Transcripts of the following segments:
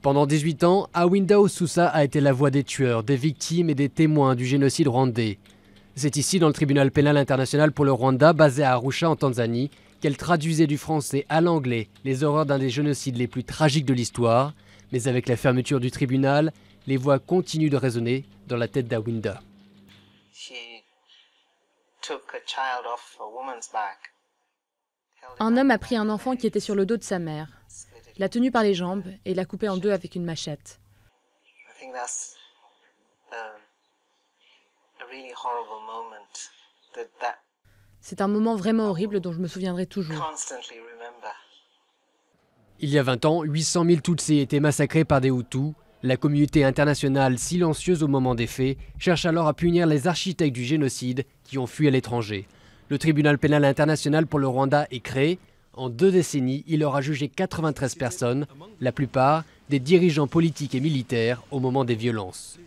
Pendant 18 ans, Awinda Ousussa a été la voix des tueurs, des victimes et des témoins du génocide rwandais. C'est ici, dans le tribunal pénal international pour le Rwanda, basé à Arusha en Tanzanie, qu'elle traduisait du français à l'anglais les horreurs d'un des génocides les plus tragiques de l'histoire. Mais avec la fermeture du tribunal, les voix continuent de résonner dans la tête d'Awinda. Un homme a pris un enfant qui était sur le dos de sa mère, l'a tenu par les jambes et l'a coupé en deux avec une machette. C'est un moment vraiment horrible dont je me souviendrai toujours. Il y a 20 ans, 800 000 Tutsis étaient massacrés par des Hutus. La communauté internationale, silencieuse au moment des faits, cherche alors à punir les architectes du génocide qui ont fui à l'étranger. Le tribunal pénal international pour le Rwanda est créé. En 2 décennies, il aura jugé 93 personnes, la plupart des dirigeants politiques et militaires au moment des violences.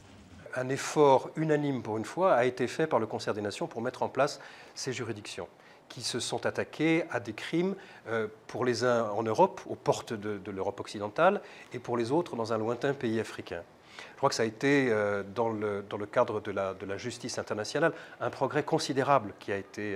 Un effort unanime pour une fois a été fait par le Concert des Nations pour mettre en place ces juridictions qui se sont attaquées à des crimes, pour les uns en Europe, aux portes de l'Europe occidentale, et pour les autres dans un lointain pays africain. Je crois que ça a été, dans le cadre de la justice internationale, un progrès considérable qui a été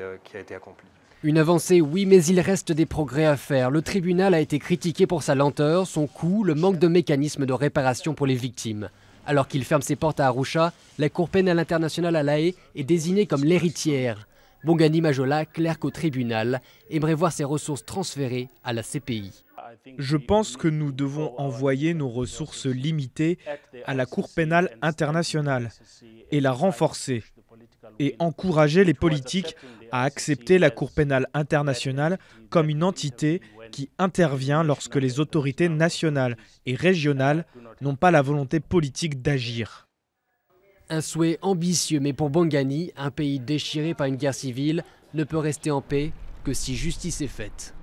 accompli. Une avancée, oui, mais il reste des progrès à faire. Le tribunal a été critiqué pour sa lenteur, son coût, le manque de mécanismes de réparation pour les victimes. Alors qu'il ferme ses portes à Arusha, la Cour pénale internationale à La Haye est désignée comme l'héritière. Bongani Majola, clerc au tribunal, aimerait voir ses ressources transférées à la CPI. Je pense que nous devons envoyer nos ressources limitées à la Cour pénale internationale et la renforcer, et encourager les politiques à accepter la Cour pénale internationale comme une entité qui intervient lorsque les autorités nationales et régionales n'ont pas la volonté politique d'agir. Un souhait ambitieux, mais pour Bongani, un pays déchiré par une guerre civile ne peut rester en paix que si justice est faite.